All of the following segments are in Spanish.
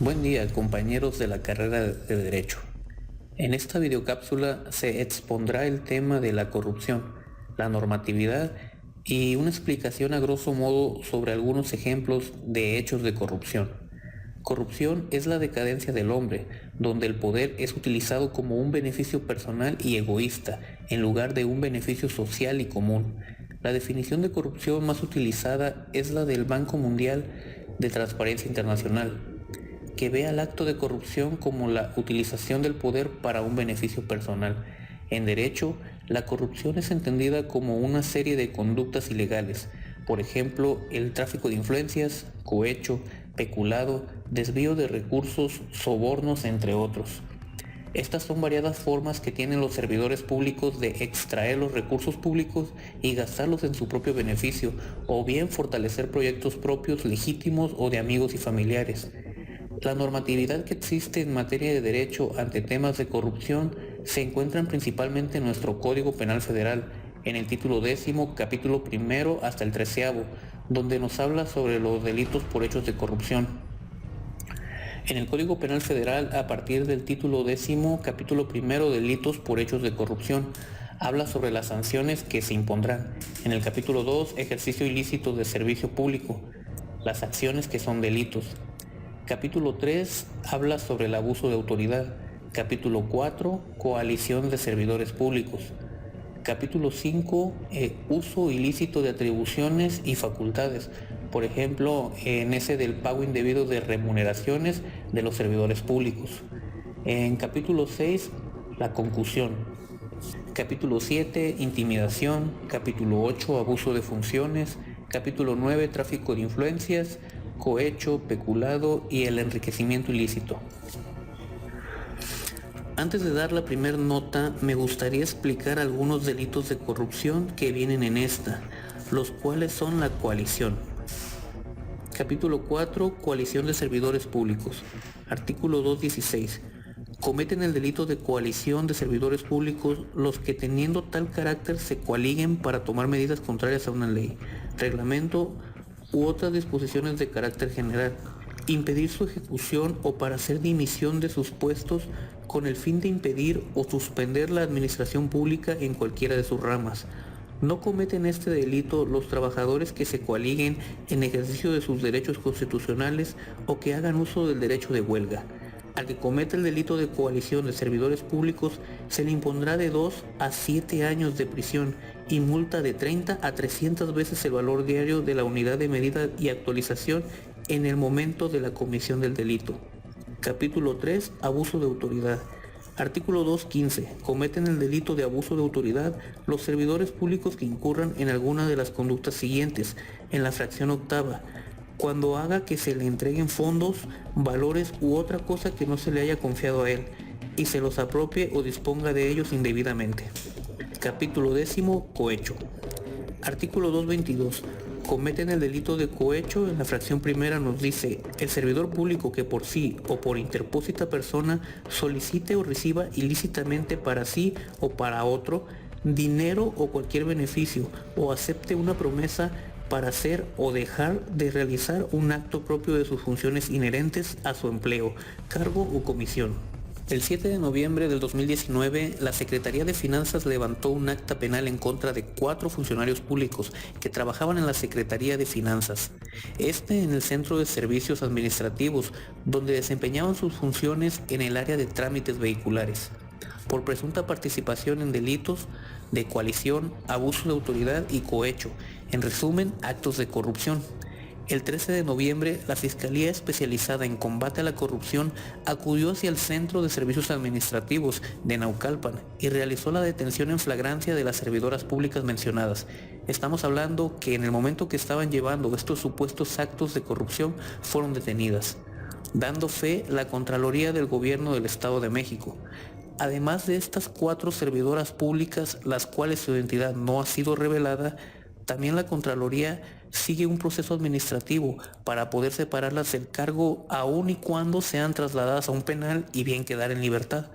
Buen día, compañeros de la carrera de Derecho. En esta videocápsula se expondrá el tema de la corrupción, la normatividad y una explicación a grosso modo sobre algunos ejemplos de hechos de corrupción. Corrupción es la decadencia del hombre, donde el poder es utilizado como un beneficio personal y egoísta, en lugar de un beneficio social y común. La definición de corrupción más utilizada es la del Banco Mundial de Transparencia Internacional, que ve al acto de corrupción como la utilización del poder para un beneficio personal. En derecho, la corrupción es entendida como una serie de conductas ilegales, por ejemplo, el tráfico de influencias, cohecho, peculado, desvío de recursos, sobornos, entre otros. Estas son variadas formas que tienen los servidores públicos de extraer los recursos públicos y gastarlos en su propio beneficio, o bien fortalecer proyectos propios legítimos o de amigos y familiares. La normatividad que existe en materia de derecho ante temas de corrupción se encuentran principalmente en nuestro Código Penal Federal, en el título 10, capítulo 1 hasta el 13, donde nos habla sobre los delitos por hechos de corrupción. En el Código Penal Federal, a partir del título 10, capítulo 1, delitos por hechos de corrupción, habla sobre las sanciones que se impondrán. En el capítulo 2, ejercicio ilícito de servicio público, las acciones que son delitos. Capítulo 3 habla sobre el abuso de autoridad. Capítulo 4, coalición de servidores públicos. Capítulo 5, uso ilícito de atribuciones y facultades. Por ejemplo, en ese del pago indebido de remuneraciones de los servidores públicos. En capítulo 6, la concusión. Capítulo 7, intimidación. Capítulo 8, abuso de funciones. Capítulo 9, tráfico de influencias, cohecho, peculado y el enriquecimiento ilícito. Antes de dar la primera nota, me gustaría explicar algunos delitos de corrupción que vienen en esta, los cuales son la coalición. Capítulo 4, coalición de servidores públicos. Artículo 216. Cometen el delito de coalición de servidores públicos los que teniendo tal carácter se coaliguen para tomar medidas contrarias a una ley, reglamento u otras disposiciones de carácter general, impedir su ejecución o para hacer dimisión de sus puestos con el fin de impedir o suspender la administración pública en cualquiera de sus ramas. No cometen este delito los trabajadores que se coaliguen en ejercicio de sus derechos constitucionales o que hagan uso del derecho de huelga. Al que cometa el delito de coalición de servidores públicos se le impondrá de 2 a 7 años de prisión y multa de 30 a 300 veces el valor diario de la unidad de medida y actualización en el momento de la comisión del delito. Capítulo 3. Abuso de autoridad. Artículo 215. Cometen el delito de abuso de autoridad los servidores públicos que incurran en alguna de las conductas siguientes, en la fracción octava, cuando haga que se le entreguen fondos, valores u otra cosa que no se le haya confiado a él, y se los apropie o disponga de ellos indebidamente. Capítulo 10. Cohecho. Artículo 222. Cometen el delito de cohecho. En la fracción primera nos dice: el servidor público que por sí o por interpósita persona solicite o reciba ilícitamente para sí o para otro dinero o cualquier beneficio, o acepte una promesa para hacer o dejar de realizar un acto propio de sus funciones inherentes a su empleo, cargo o comisión. El 7 de noviembre del 2019, la Secretaría de Finanzas levantó un acta penal en contra de 4 funcionarios públicos que trabajaban en la Secretaría de Finanzas, en el Centro de Servicios Administrativos, donde desempeñaban sus funciones en el área de trámites vehiculares, por presunta participación en delitos de coalición, abuso de autoridad y cohecho, en resumen, actos de corrupción. El 13 de noviembre, la Fiscalía Especializada en Combate a la Corrupción acudió hacia el Centro de Servicios Administrativos de Naucalpan y realizó la detención en flagrancia de las servidoras públicas mencionadas. Estamos hablando que en el momento que estaban llevando estos supuestos actos de corrupción fueron detenidas, dando fe la Contraloría del Gobierno del Estado de México. Además de estas 4 servidoras públicas, las cuales su identidad no ha sido revelada, también la Contraloría sigue un proceso administrativo para poder separarlas del cargo aun y cuando sean trasladadas a un penal y bien quedar en libertad.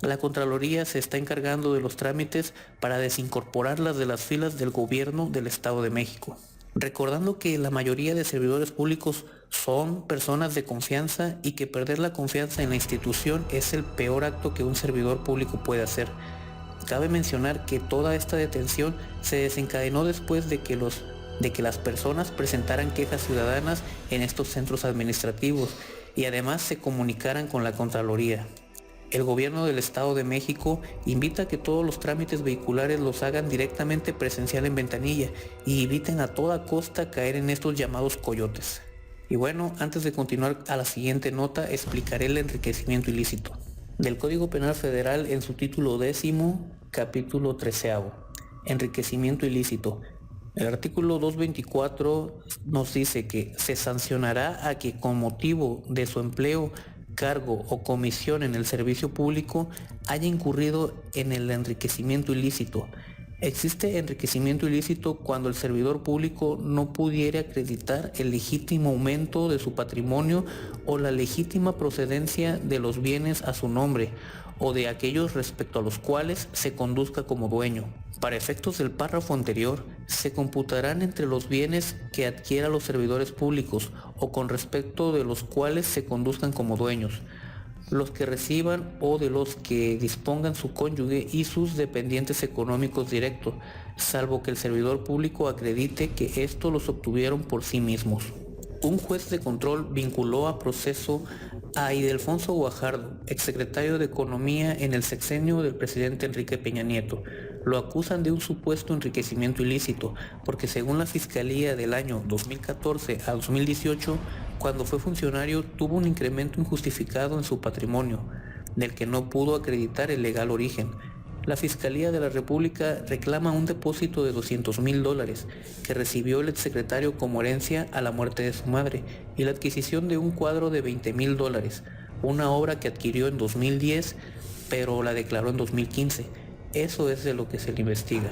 La Contraloría se está encargando de los trámites para desincorporarlas de las filas del Gobierno del Estado de México. recordando que la mayoría de servidores públicos son personas de confianza y que perder la confianza en la institución es el peor acto que un servidor público puede hacer. Cabe mencionar que toda esta detención se desencadenó después de que las personas presentaran quejas ciudadanas en estos centros administrativos y además se comunicaran con la Contraloría. El gobierno del Estado de México invita a que todos los trámites vehiculares los hagan directamente presencial en ventanilla y eviten a toda costa caer en estos llamados coyotes. Y bueno, antes de continuar a la siguiente nota, explicaré el enriquecimiento ilícito del Código Penal Federal en su título 10º, capítulo 13º. Enriquecimiento ilícito. El artículo 224 nos dice que se sancionará a que con motivo de su empleo, cargo o comisión en el servicio público haya incurrido en el enriquecimiento ilícito. Existe enriquecimiento ilícito cuando el servidor público no pudiera acreditar el legítimo aumento de su patrimonio o la legítima procedencia de los bienes a su nombre o de aquellos respecto a los cuales se conduzca como dueño. Para efectos del párrafo anterior, se computarán entre los bienes que adquiera los servidores públicos o con respecto de los cuales se conduzcan como dueños, los que reciban o de los que dispongan su cónyuge y sus dependientes económicos directos, salvo que el servidor público acredite que estos los obtuvieron por sí mismos. Un juez de control vinculó a proceso a Ildefonso Guajardo, exsecretario de Economía en el sexenio del presidente Enrique Peña Nieto. Lo acusan de un supuesto enriquecimiento ilícito, porque según la Fiscalía del año 2014 a 2018, cuando fue funcionario tuvo un incremento injustificado en su patrimonio, del que no pudo acreditar el legal origen. La Fiscalía de la República reclama un depósito de $200,000 que recibió el exsecretario como herencia a la muerte de su madre y la adquisición de un cuadro de $20,000, una obra que adquirió en 2010 pero la declaró en 2015. Eso es de lo que se le investiga.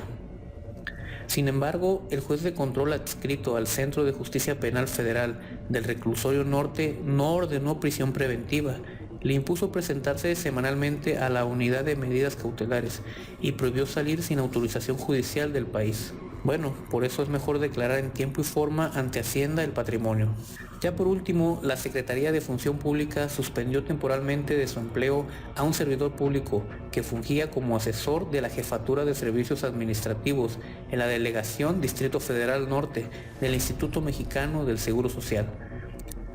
Sin embargo, el juez de control adscrito al Centro de Justicia Penal Federal del Reclusorio Norte no ordenó prisión preventiva, le impuso presentarse semanalmente a la unidad de medidas cautelares y prohibió salir sin autorización judicial del país. Bueno, por eso es mejor declarar en tiempo y forma ante Hacienda el patrimonio. Ya por último, la Secretaría de Función Pública suspendió temporalmente de su empleo a un servidor público que fungía como asesor de la Jefatura de Servicios Administrativos en la Delegación Distrito Federal Norte del Instituto Mexicano del Seguro Social.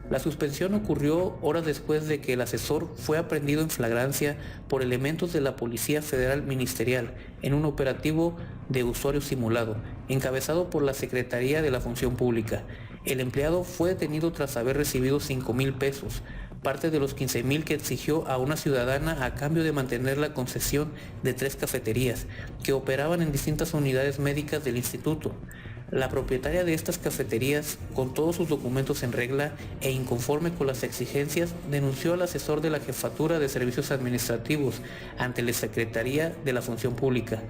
La suspensión ocurrió horas después de que el asesor fue aprehendido en flagrancia por elementos de la Policía Federal Ministerial en un operativo de usuario simulado, encabezado por la Secretaría de la Función Pública. El empleado fue detenido tras haber recibido $5,000, parte de los $15,000 que exigió a una ciudadana a cambio de mantener la concesión de 3 cafeterías que operaban en distintas unidades médicas del instituto. La propietaria de estas cafeterías, con todos sus documentos en regla e inconforme con las exigencias, denunció al asesor de la Jefatura de Servicios Administrativos ante la Secretaría de la Función Pública.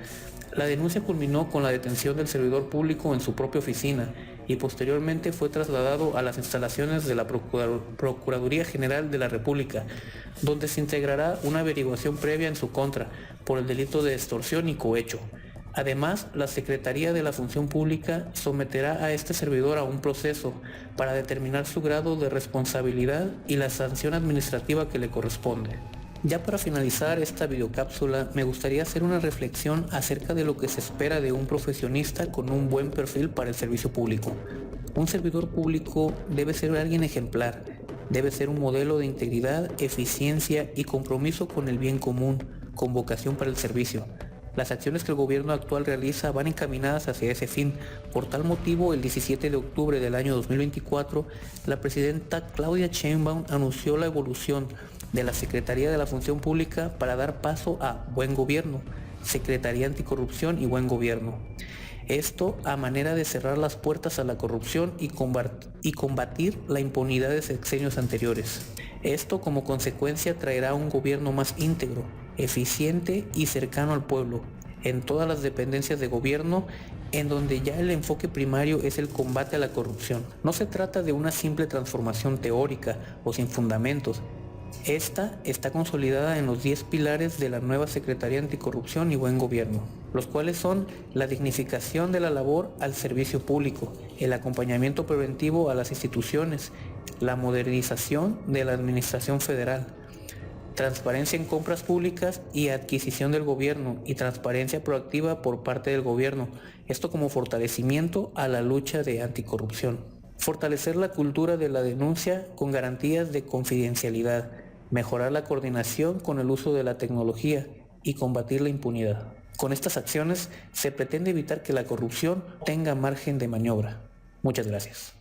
La denuncia culminó con la detención del servidor público en su propia oficina y posteriormente fue trasladado a las instalaciones de la Procuraduría General de la República, donde se integrará una averiguación previa en su contra por el delito de extorsión y cohecho. Además, la Secretaría de la Función Pública someterá a este servidor a un proceso para determinar su grado de responsabilidad y la sanción administrativa que le corresponde. Ya para finalizar esta videocápsula, me gustaría hacer una reflexión acerca de lo que se espera de un profesionista con un buen perfil para el servicio público. Un servidor público debe ser alguien ejemplar, debe ser un modelo de integridad, eficiencia y compromiso con el bien común, con vocación para el servicio. Las acciones que el gobierno actual realiza van encaminadas hacia ese fin. Por tal motivo, el 17 de octubre del año 2024, la presidenta Claudia Sheinbaum anunció la evolución de la Secretaría de la Función Pública para dar paso a Buen Gobierno, Secretaría Anticorrupción y Buen Gobierno. Esto a manera de cerrar las puertas a la corrupción y combatir la impunidad de sexenios anteriores. Esto como consecuencia traerá un gobierno más íntegro, eficiente y cercano al pueblo, en todas las dependencias de gobierno, en donde ya el enfoque primario es el combate a la corrupción. No se trata de una simple transformación teórica o sin fundamentos, Esta está consolidada en los 10 pilares de la nueva Secretaría Anticorrupción y Buen Gobierno, los cuales son la dignificación de la labor al servicio público, el acompañamiento preventivo a las instituciones, la modernización de la administración federal, transparencia en compras públicas y adquisición del gobierno y transparencia proactiva por parte del gobierno, esto como fortalecimiento a la lucha de anticorrupción. Fortalecer la cultura de la denuncia con garantías de confidencialidad, mejorar la coordinación con el uso de la tecnología y combatir la impunidad. Con estas acciones se pretende evitar que la corrupción tenga margen de maniobra. Muchas gracias.